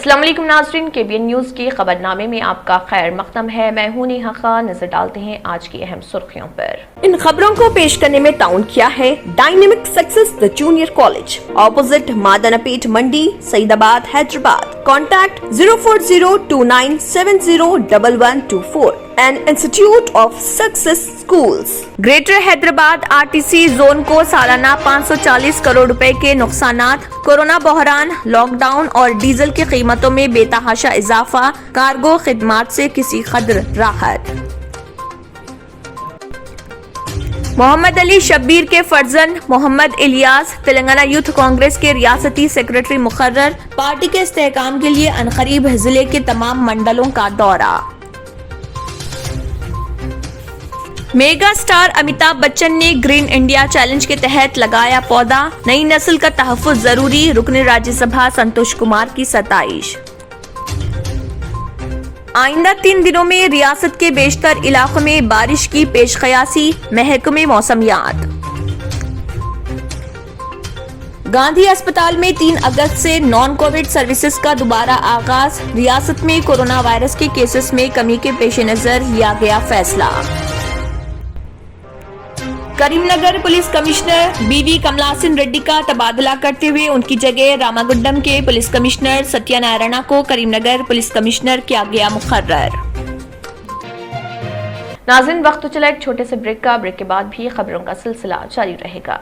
السلام علیکم ناظرین، KBN نیوز کے خبرنامے میں آپ کا خیر مقدم ہے۔ میں ہوں نیہا خان۔ نظر ڈالتے ہیں آج کی اہم سرخیوں پر۔ ان خبروں کو پیش کرنے میں تعاون کیا ہے dynamic success the junior college, opposite Madanapet Mandi, Saidabad, Hyderabad. Contact 04029701124 and Institute of Success Schools۔ Greater Hyderabad RTC zone کو سالانہ 540 کروڑ روپے کے نقصانات، کورونا بحران، لاک ڈاؤن اور ڈیزل کی قیمتوں میں بے تحاشا اضافہ، کارگو خدمات سے کسی قدر راحت۔ محمد علی شبیر کے فرزند محمد الیاس تلنگانہ یوتھ کانگریس کے ریاستی سیکرٹری مقرر، پارٹی کے استحکام کے لیے عنقریب ضلع کے تمام منڈلوں کا دورہ۔ میگا سٹار امیتابھ بچن نے گرین انڈیا چیلنج کے تحت لگایا پودا، نئی نسل کا تحفظ ضروری، رکن راجیہ سبھا سنتوش کمار کی ستائش۔ آئندہ 3 دنوں میں ریاست کے بیشتر علاقوں میں بارش کی پیش قیاسی، محکمہ موسمیات۔ گاندھی اسپتال میں 3 اگست سے نان کووڈ سروسز کا دوبارہ آغاز، ریاست میں کورونا وائرس کے کیسز میں کمی کے پیش نظر لیا گیا فیصلہ۔ Karimnagar police commissioner BV Kamalasan Reddy کا تبادلہ کرتے ہوئے ان کی جگہ راماگڈم کے پولیس کمشنر ستیہ نارائنا کو کریم نگر پولیس کمشنر کیا گیا مقرر۔ ناظرین، وقت تو چلا ایک چھوٹے سے بریک کا، بریک کے بعد بھی خبروں کا سلسلہ جاری رہے گا۔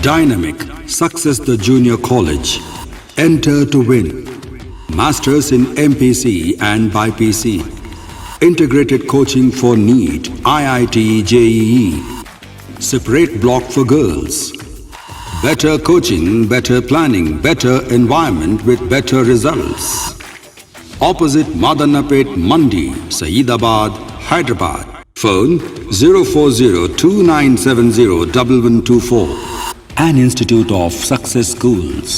Dynamic Success the Junior College. Enter to win. Masters in MPC and BPC. Integrated coaching for NEET, IIT, JEE. Separate block for girls. Better coaching, better planning, better environment with better results. Opposite Madana Pet Mandi, Saeedabad, Hyderabad. Phone 04029701124. An Institute of Success Schools.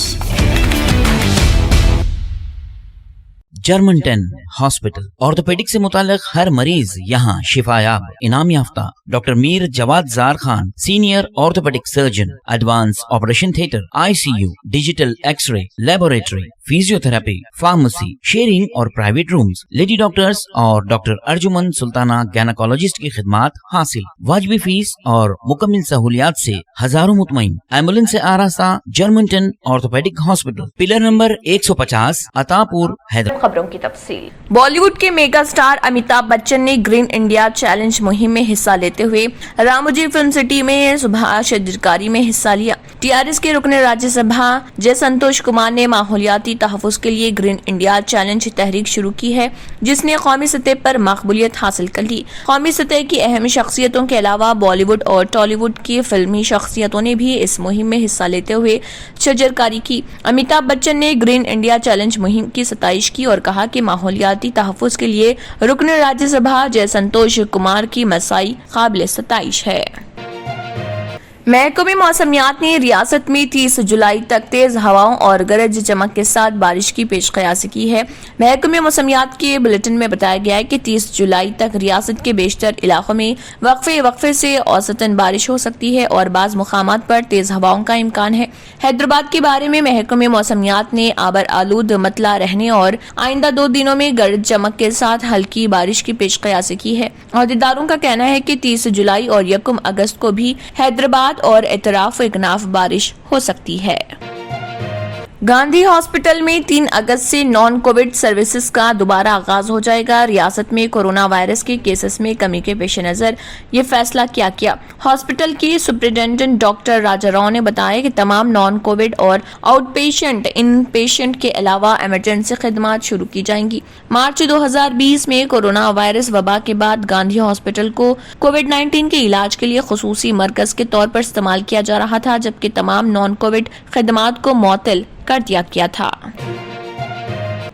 Germanton hospital orthopaedic سے متعلق ہر مریض یہاں شفایاب، انعام یافتہ doctor میر جواد زار Khan, senior orthopaedic surgeon, advance operation theatre, ICU، digital X ray, laboratory, physio therapy, pharmacy, sharing اور private rooms, lady doctors اور doctor Arjumman سلطانہ گینیکولوجسٹ کی خدمات حاصل، واجبی فیس اور مکمل سہولیات سے ہزاروں مطمئن، ایمبولینس سے آراستہ Germanton orthopaedic hospital, pillar number 150، Attapur, Hyderabad. خبروں کی تفصیل۔ بالی ووڈ کے میگا سٹار امیتابھ بچن نے گرین انڈیا چیلنج مہم میں حصہ لیتے ہوئے راموجی فلم سٹی میں صبح شجرکاری میں حصہ لیا۔ TRS کے رکن راجیہ سبھا جے سنتوش کمار نے ماحولیاتی تحفظ کے لیے گرین انڈیا چیلنج تحریک شروع کی ہے، جس نے قومی سطح پر مقبولیت حاصل کر لی۔ قومی سطح کی اہم شخصیتوں کے علاوہ بالی ووڈ اور ٹالی ووڈ کی فلمی شخصیتوں نے بھی اس مہم میں حصہ لیتے ہوئے شجرکاری کی۔ امیتابھ بچن نے گرین انڈیا چیلنج مہم کی ستائش کی اور کہا کہ ماحولیاتی تحفظ کے لیے رکن راجیہ سبھا جے سنتوش کمار کی مساعی قابل ستائش ہے۔ محکمہ موسمیات نے ریاست میں 30 جولائی تک تیز ہواؤں اور گرج چمک کے ساتھ بارش کی پیش قیاسی کی ہے۔ محکمہ موسمیات کے بلیٹن میں بتایا گیا ہے کہ 30 جولائی تک ریاست کے بیشتر علاقوں میں وقفے سے اوسطاً بارش ہو سکتی ہے اور بعض مقامات پر تیز ہواؤں کا امکان ہے۔ حیدرآباد کے بارے میں محکمہ موسمیات نے آبر آلود مطلع رہنے اور آئندہ 2 دنوں میں گرج چمک کے ساتھ ہلکی بارش کی پیش قیاسی کی ہے۔ عہدیداروں کا کہنا ہے کہ 30 جولائی اور 1 اگست کو بھی حیدرآباد اور اطراف و اکناف بارش ہو سکتی ہے۔ گاندھی ہاسپٹل میں 3 اگست سے نان کووڈ سروسز کا دوبارہ آغاز ہو جائے گا۔ ریاست میں کورونا وائرس کے کیسز میں کمی کے پیش نظر یہ فیصلہ کیا گیا۔ ہاسپٹل کی سپرنٹینڈنٹ ڈاکٹر راجا راؤ نے بتایا کہ تمام نان کووڈ اور آؤٹ پیشنٹ، ان پیشنٹ کے علاوہ ایمرجنسی خدمات شروع کی جائیں گی۔ مارچ 2020 میں کورونا وائرس وبا کے بعد گاندھی ہاسپٹل کو کووڈ-19 کے علاج کے لیے خصوصی مرکز کے طور پر استعمال کیا جا رہا تھا، جبکہ تمام نان کووڈ خدمات کو معطل کر دیا گیا تھا۔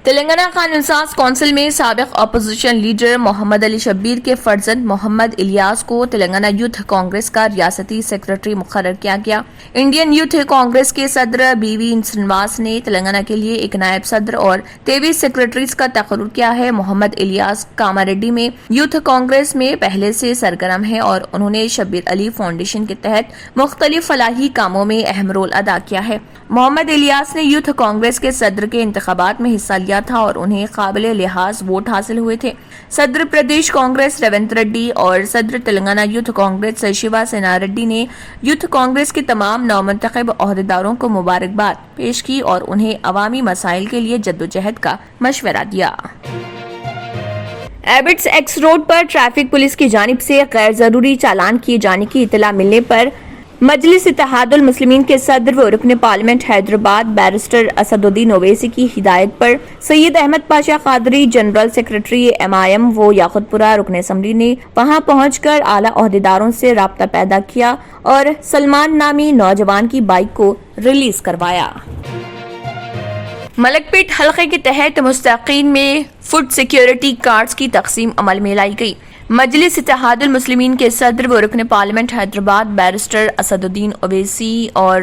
تلنگانہ قانون ساز کونسل میں سابق اپوزیشن لیڈر محمد علی شبیر کے فرزند محمد الیاس کو تلنگانہ یوتھ کانگریس کا ریاستی سیکرٹری مقرر کیا گیا۔ انڈین یوتھ کانگریس کے صدر بی وی سرینواس نے تلنگانہ کے لیے ایک نائب صدر اور 23 سیکرٹریز کا تقرر کیا ہے۔ محمد الیاس کاماریڈی میں یوتھ کانگریس میں پہلے سے سرگرم ہیں اور انہوں نے شبیر علی فاؤنڈیشن کے تحت مختلف فلاحی کاموں میں اہم رول ادا کیا ہے۔ محمد الیاس نے یوتھ کانگریس کے صدر کے انتخابات میں حصہ لیا تھا اور انہیں قابل لحاظ ووٹ حاصل ہوئے تھے۔ صدر پردیش کانگریس ریونت ریڈی اور صدر تلنگانہ یوتھ کانگریس شیوا سینا ریڈی نے یوتھ کانگریس کے تمام نومنتخب عہدیداروں کو مبارکباد پیش کی اور انہیں عوامی مسائل کے لیے جدوجہد کا مشورہ دیا۔ ایبٹس ایکس روڈ پر ٹریفک پولیس کی جانب سے غیر ضروری چالان کیے جانے کی اطلاع ملنے پر مجلس اتحاد المسلمین کے صدر و رکن پارلیمنٹ حیدرآباد بیرسٹر اسد الدین اویسی کی ہدایت پر Syed Ahmed Pasha Qadri general secretary MIM و یاقوت پورہ رکن اسمبلی نے وہاں پہنچ کر اعلیٰ عہدیداروں سے رابطہ پیدا کیا اور سلمان نامی نوجوان کی بائک کو ریلیز کروایا۔ ملک پیٹ حلقے کے تحت مستحقین میں فوڈ سیکیورٹی کارڈز کی تقسیم عمل میں لائی گئی۔ مجلس اتحاد المسلمین کے صدر و رکن پارلیمنٹ حیدرآباد بیرسٹر اسد الدین اویسی اور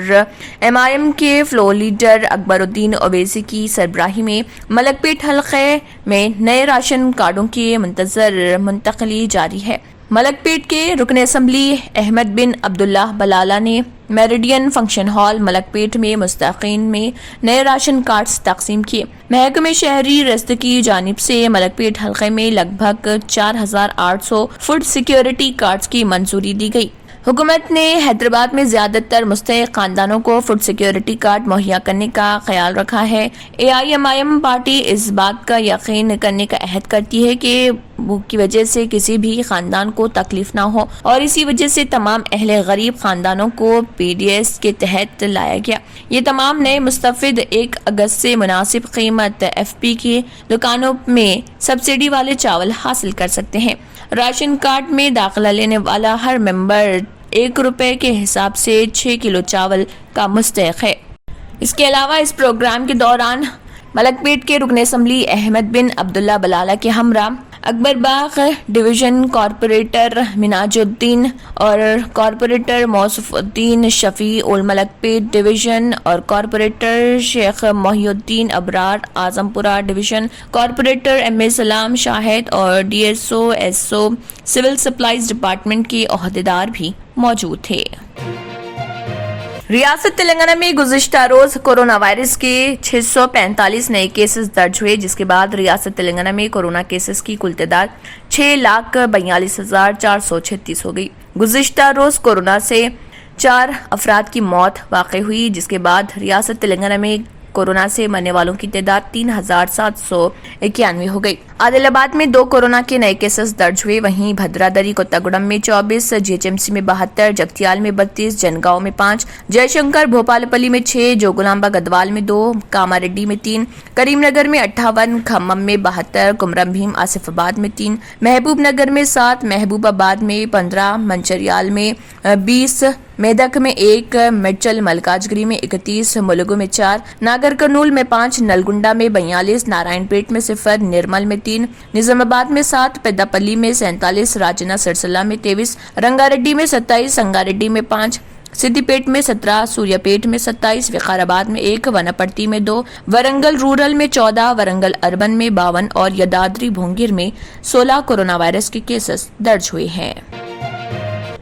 MIM کے فلور لیڈر اکبر الدین اویسی کی سربراہی میں ملک پیٹ حلقے میں نئے راشن کارڈوں کی منتظر منتقلی جاری ہے۔ ملک پیٹ کے رکن اسمبلی احمد بن عبداللہ بلالہ نے میریڈین فنکشن ہال ملک پیٹ میں مستحقین میں نئے راشن کارڈز تقسیم کیے۔ محکمہ شہری رزق کی جانب سے ملک پیٹ حلقے میں لگ بھگ 4800 فوڈ سیکیورٹی کارڈز کی منظوری دی گئی۔ حکومت نے حیدرآباد میں زیادہ تر مستحق خاندانوں کو فوڈ سیکیورٹی کارڈ مہیا کرنے کا خیال رکھا ہے۔ AIMIM پارٹی اس بات کا یقین کرنے کا عہد کرتی ہے کہ بھوک کی وجہ سے کسی بھی خاندان کو تکلیف نہ ہو اور اسی وجہ سے تمام اہل غریب خاندانوں کو PDS کے تحت لایا گیا۔ یہ تمام نئے مستفید 1 اگست سے مناسب قیمت FP کی دکانوں میں سبسڈی والے چاول حاصل کر سکتے ہیں۔ راشن کارڈ میں داخلہ لینے والا ہر ممبر 1 روپے کے حساب سے 6 کلو چاول کا مستحق ہے۔ اس کے علاوہ اس پروگرام کے دوران ملک پیٹ کے رکن اسمبلی احمد بن عبداللہ بلالہ کے ہمراہ اکبر باغ ڈویژن کارپوریٹر مناج الدین اور کارپوریٹر موصف الدین شفیع اول ملک پیٹ ڈویژن اور کارپوریٹر شیخ محی الدین ابرار اعظم پورہ ڈویژن کارپوریٹر MA سلام شاہد اور DSO SO civil supplies department کے عہدیدار بھی موجود تھے۔ ریاست تلنگانہ میں گزشتہ روز کورونا وائرس کے 645 نئے کیسز درج ہوئے، جس کے بعد ریاست تلنگانہ میں کورونا کیسز کی کل تعداد 6,42,436 ہو گئی۔ گزشتہ روز کورونا سے 4 افراد کی موت واقع ہوئی، جس کے بعد ریاست تلنگانہ میں کورونا سے مرنے والوں کی تعداد 3,791 ہو گئی۔ عادل آباد میں 2 کورونا کے نئے کیسز درج ہوئے، وہیں بھدرادری کوتاگوڑم میں 24، GHMC میں 72، جگتیال میں 32، جنگاؤں میں 5، جے شنکر بھوپال پلی میں 6، جوگلامبا گدوال میں 2، کاماریڈی میں 3، کریم نگر میں 58، کھمم میں 72، کمرم بھیم آصف آباد میں 3، محبوب نگر میں 7، محبوب آباد میں 15، منچریال میں 20، میدک میں 1، میڈچل ملکاجگری میں 31، ملگو میں 4، ناگر کرنول میں 5، نلگنڈا میں 42، نارائن پیٹ میں 0، نرمل میں 3، نظام آباد میں 7، پیدا پلی میں 47، راجنا سرسلہ میں 23، رنگا ریڈی میں 27، سنگا ریڈی میں 5، سدھی پیٹ میں 17، سوریا پیٹ میں 27، وقار آباد میں 1، وناپرتی میں 2، ورنگل رورل میں 14، ورنگل اربن میں 52 اور یدادری بھونگیر میں 16 کورونا وائرس کے کیسز درج ہوئے ہیں۔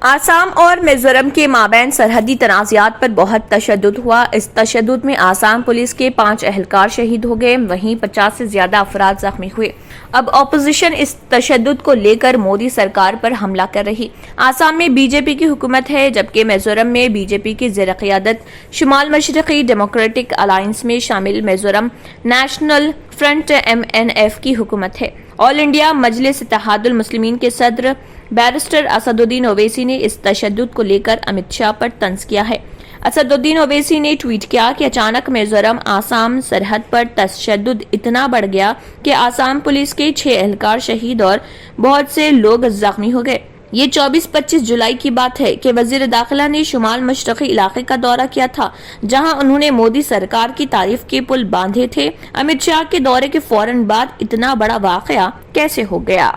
آسام اور میزورم کے مابین سرحدی تنازعات پر بہت تشدد ہوا۔ اس تشدد میں آسام پولیس کے 5 اہلکار شہید ہو گئے، وہیں 50 سے زیادہ افراد زخمی ہوئے۔ اب اپوزیشن اس تشدد کو لے کر مودی سرکار پر حملہ کر رہی۔ آسام میں BJP کی حکومت ہے، جبکہ میزورم میں BJP کی زیر قیادت شمال مشرقی ڈیموکریٹک الائنس میں شامل میزورم نیشنل فرنٹ MNF کی حکومت ہے۔ آل انڈیا مجلس اتحاد المسلمین کے صدر بیرسٹر اسد الدین اویسی نے اس تشدد کو لے کر امت شاہ پر طنز کیا ہے۔ اسد الدین اویسی نے ٹویٹ کیا کہ اچانک میزورم آسام سرحد پر تشدد اتنا بڑھ گیا کہ آسام پولیس کے 6 اہلکار شہید اور بہت سے لوگ زخمی ہو گئے۔ یہ 24-25 جولائی کی بات ہے کہ وزیر داخلہ نے شمال مشرقی علاقے کا دورہ کیا تھا، جہاں انہوں نے مودی سرکار کی تعریف کے پل باندھے تھے۔ امت شاہ کے دورے کے فوراً بعد اتنا بڑا واقعہ کیسے ہو گیا؟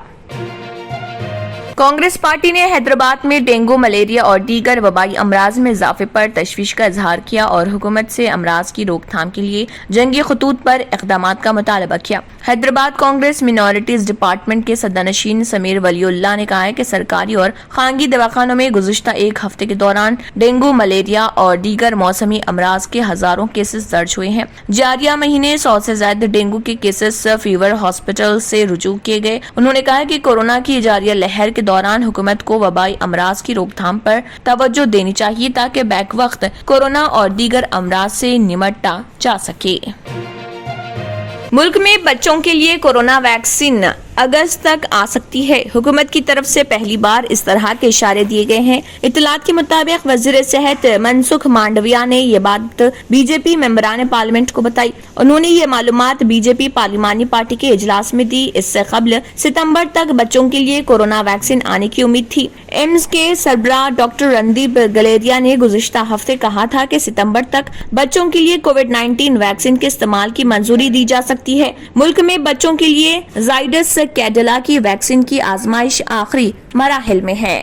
کانگریس پارٹی نے حیدرآباد میں ڈینگو، ملیریا اور دیگر وبائی امراض میں اضافے پر تشویش کا اظہار کیا اور حکومت سے امراض کی روک تھام کے لیے جنگی خطوط پر اقدامات کا مطالبہ کیا۔ حیدرآباد کانگریس مینارٹیز ڈپارٹمنٹ کے صدرنشین سمیر ولی اللہ نے کہا ہے کہ سرکاری اور خانگی دواخانوں میں گزشتہ ایک ہفتے کے دوران ڈینگو، ملیریا اور دیگر موسمی امراض کے ہزاروں کیسز درج ہوئے ہیں۔ جاریہ مہینے 100 سے زائد ڈینگو کے کیسز فیور ہاسپٹل سے رجوع کیے گئے۔ انہوں نے کہا کہ کورونا کی جاریہ لہر کے دوران حکومت کو وبائی امراض کی روک تھام پر توجہ دینی چاہیے تاکہ بیک وقت کورونا اور دیگر امراض سے نمٹا جا سکے۔ ملک میں بچوں کے لیے کورونا ویکسین اگست تک آ سکتی ہے۔ حکومت کی طرف سے پہلی بار اس طرح کے اشارے دیے گئے ہیں۔ اطلاعات کے مطابق وزیر صحت منسکھ مانڈویا نے یہ بات بی جے پی ممبران پارلیمنٹ کو بتائی۔ انہوں نے یہ معلومات بی جے پی پارلیمانی پارٹی کے اجلاس میں دی۔ اس سے قبل ستمبر تک بچوں کے لیے کورونا ویکسین آنے کی امید تھی۔ ایمز کے سربراہ ڈاکٹر رندیپ گلیریا نے گزشتہ ہفتے کہا تھا کہ ستمبر تک بچوں کے لیے کووڈ-19 ویکسین کے استعمال کی منظوری دی جا سکتی ہے۔ ملک میں بچوں کے لیے زائڈس کیڈیلا کی ویکسین کی آزمائش آخری مراحل میں ہے۔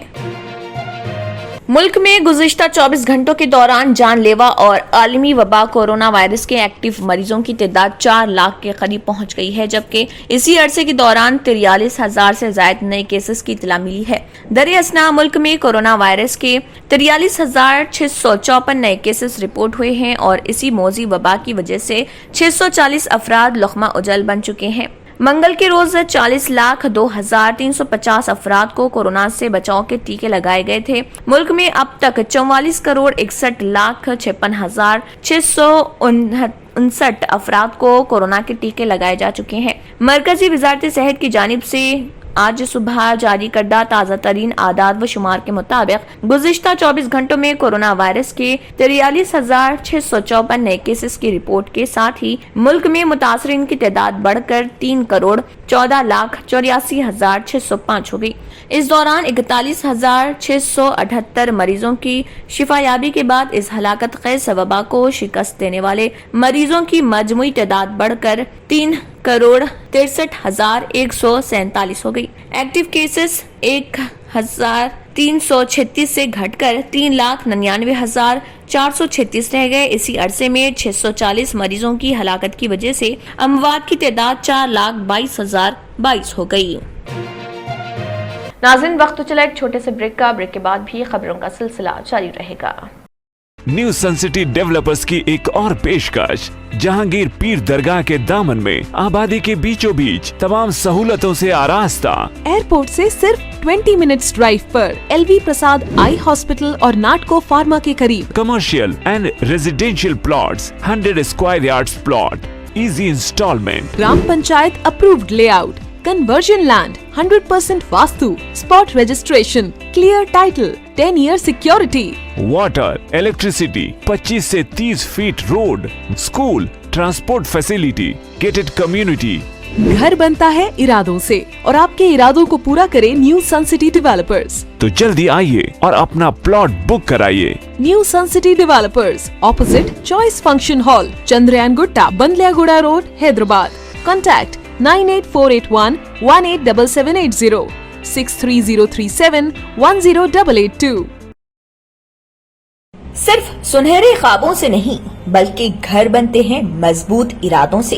ملک میں گزشتہ 24 گھنٹوں کے دوران جان لیوا اور عالمی وبا کورونا وائرس کے ایکٹیو مریضوں کی تعداد 4 لاکھ کے قریب پہنچ گئی ہے، جبکہ اسی عرصے کے دوران 43,000 سے زائد نئے کیسز کی اطلاع ملی ہے۔ دراصل ملک میں کورونا وائرس کے 43,654 نئے کیسز رپورٹ ہوئے ہیں اور اسی موذی وبا کی وجہ سے 640 افراد لقمہ اجل بن چکے ہیں۔ منگل کے روز 40,02,350 افراد کو کورونا سے بچاؤ کے ٹیکے لگائے گئے تھے۔ ملک میں اب تک 44,61,56,659 افراد کو کورونا کے ٹیکے لگائے جا چکے ہیں۔ مرکزی وزارت صحت کی جانب سے آج صبح جاری کردہ تازہ ترین اعداد و شمار کے مطابق گزشتہ 24 گھنٹوں میں کورونا وائرس کے 43,654 نئے کیسز کی رپورٹ کے ساتھ ہی ملک میں متاثرین کی تعداد بڑھ کر 3,14,84,605 ہو گئی۔ اس دوران 41,678 مریضوں کی شفا یابی کے بعد اس ہلاکت خیز وبا کو شکست دینے والے مریضوں کی مجموعی تعداد بڑھ کر 3,63,147 ہو گئی۔ ایکٹیو کیسز 1,336 سے گھٹ کر 3,99,436 رہ گئے۔ اسی عرصے میں 640 مریضوں کی ہلاکت کی وجہ سے اموات کی تعداد 4,22,022 ہو گئی۔ ناظرین، وقت تو چلا ایک چھوٹے سے بریک کا۔ بریک کے بعد بھی خبروں کا سلسلہ جاری رہے گا۔ نیو سن سٹی ڈیولپرز کی ایک اور پیشکش، جہانگیر پیر درگاہ کے دامن میں آبادی کے بیچوں بیچ تمام سہولتوں سے آراستہ، ایئرپورٹ سے صرف 20 منٹس ڈرائیو پر L V Prasad eye hospital اور ناٹکو فارما کے قریب، commercial and residential plots 100 square yards plot, easy instalment, gram panchayat approved layout, conversion land, 100% vastu, spot registration, clear title, 10 year security, water, electricity, 25 سے 30 feet road, school, transport facility, gated community. گھر بنتا ہے ارادوں سے اور آپ کے ارادوں کو پورا کرے نیو سن سٹی ڈیولپرز۔ تو جلدی آئیے اور اپنا پلاٹ بک کرائیے۔ New sun city developers, opposite choice function hall, Chandrayangutta, Bandlaguda road, Hyderabad. Contact 9848118780 63037108882۔ صرف سنہرے خوابوں سے نہیں بلکہ گھر بنتے ہیں مضبوط ارادوں سے۔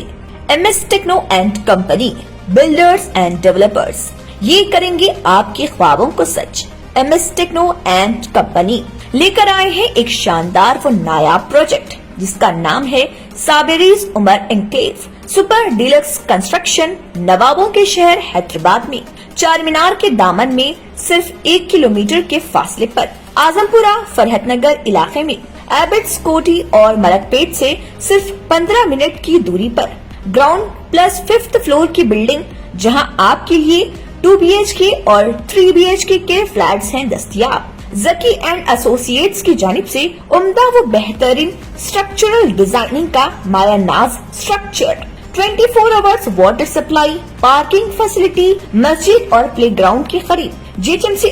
M S techno and company, builders and developers, یہ کریں گے آپ کے خوابوں کو سچ۔ M S techno and company لے کر آئے ہیں ایک شاندار و نایاب پروجیکٹ جس کا نام ہے صابریز عمر انکلیو سپر ڈیلکس کنسٹرکشن، نوابوں کے شہر حیدرآباد میں، چار مینار کے دامن میں، صرف 1 کلومیٹر کے فاصلے پر، اعظم پورہ فرحت نگر علاقے میں، ایبٹس کوٹھی اور ملک پیٹ سے صرف 15 منٹ کی دوری پر، گراؤنڈ پلس 5th فلور کی بلڈنگ، جہاں آپ کے لیے 2 BHK اور 3 BHK کے فلیٹس ہیں دستیاب۔ زکی اینڈ ایسوسیٹس کی جانب سے عمدہ و بہترین اسٹرکچرل ڈیزائننگ کا مایا ناز structure, 24 hours water supply, parking facility, مسجد اور پلے گراؤنڈ کے قریب، GHMC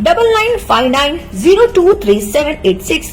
9959023786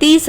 30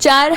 4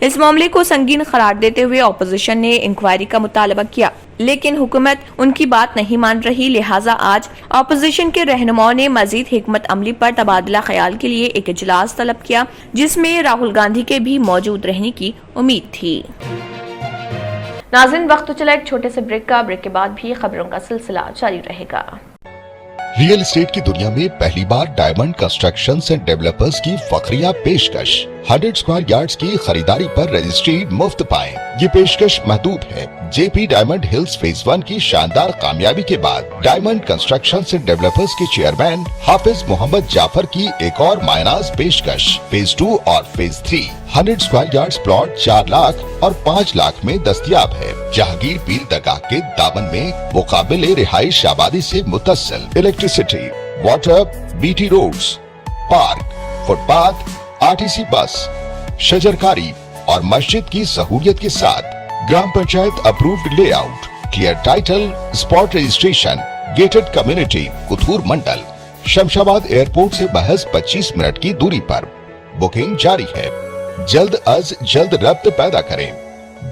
اس معاملے کو سنگین قرار دیتے ہوئے اپوزیشن نے انکوائری کا مطالبہ کیا، لیکن حکومت ان کی بات نہیں مان رہی، لہٰذا آج اپوزیشن کے رہنماؤں نے مزید حکمت عملی پر تبادلہ خیال کے لیے ایک اجلاس طلب کیا، جس میں راہل گاندھی کے بھی موجود رہنے کی امید تھی۔ ناظرین، وقت تو چلا ایک چھوٹے سے بریک کا، بریک کے بعد بھی خبروں کا سلسلہ جاری رہے گا۔ ریئل اسٹیٹ کی دنیا میں پہلی بار ڈائمنڈ کنسٹرکشنز اینڈ ڈیولپرز کی فخریہ پیشکش 100 اسکوائر یارڈز کی خریداری پر رجسٹری مفت پائیں۔ یہ پیشکش محدود ہے۔ جے پی ڈائمنڈ ہلز فیز 1 کی شاندار کامیابی کے بعد ڈائمنڈ کنسٹرکشنز اینڈ ڈیولپرز کے چیئرمین حافظ محمد جعفر کی ایک اور مایناز پیشکش فیز 2 اور phase 3 100 square yards plot 4 lakh اور 5 لاکھ میں دستیاب ہے۔ جہانگیر پیر درگاہ کے دامن میں مقابل رہائش آبادی سے متصل electricity, water, B T roads, park, footpath, RTC bus, شجرکاری اور مسجد کی سہولیت کے ساتھ gram panchayat approved layout, clear title, spot registration, gated community, Kothur mandal, Shamshabad airport سے محض 25 منٹ کی دوری پر۔ بکنگ جاری ہے۔ جلد از جلد ربط پیدا کریں۔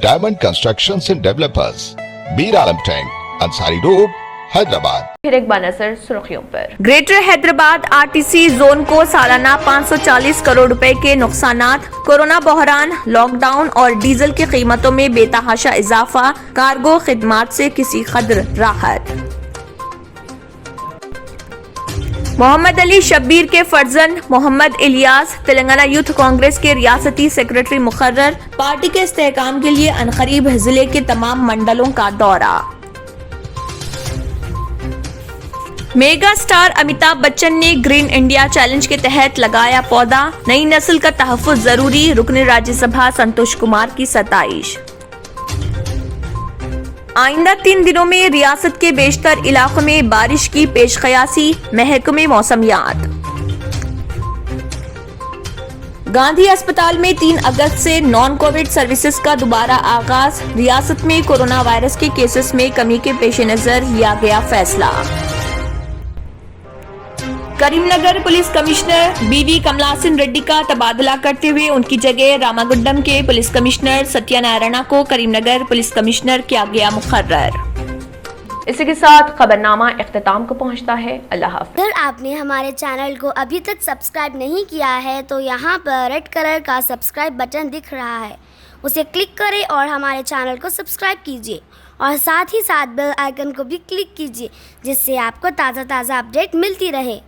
Diamond constructions and developers, Mir Alam tank, Ansari road, Hyderabad. پھر ایک بار نظر سرخیوں پر۔ گریٹر حیدرآباد RTC زون کو سالانہ 540 کروڑ روپے کے نقصانات، کورونا بحران، لاک ڈاؤن اور ڈیزل کی قیمتوں میں بے تحاشا اضافہ، کارگو خدمات سے کسی قدر راحت۔ محمد علی شبیر کے فرزند محمد الیاس تلنگانہ یوتھ کانگریس کے ریاستی سیکرٹری مقرر، پارٹی کے استحکام کے لیے عنقریب ضلع کے تمام منڈلوں کا دورہ۔ میگا سٹار امیتابھ بچن نے گرین انڈیا چیلنج کے تحت لگایا پودا، نئی نسل کا تحفظ ضروری، رکن راجیہ سبھا سنتوش کمار کی ستائش۔ آئندہ 3 دنوں میں ریاست کے بیشتر علاقوں میں بارش کی پیش قیاسی، محکمہ موسمیات۔ گاندھی اسپتال میں 3 اگست سے نان کووڈ سروسز کا دوبارہ آغاز، ریاست میں کورونا وائرس کے کیسز میں کمی کے پیش نظر لیا گیا فیصلہ۔ Karimnagar police commissioner BV Kamalasan Reddy کا تبادلہ کرتے ہوئے ان کی جگہ راماگڈم کے پولیس کمشنر ستیہ نارائنا کو کریم نگر پولیس کمشنر کیا گیا مقرر۔ اسی کے ساتھ خبرنامہ اختتام کو پہنچتا ہے۔ اللہ حافظ۔ اگر آپ نے ہمارے چینل کو ابھی تک سبسکرائب نہیں کیا ہے تو یہاں پر ریڈ کلر کا سبسکرائب بٹن دکھ رہا ہے، اسے کلک کریں اور ہمارے چینل کو سبسکرائب کیجیے اور ساتھ ہی ساتھ بیل آئیکن کو بھی کلک کیجیے، جس سے آپ کو تازہ اپڈیٹ ملتی رہے۔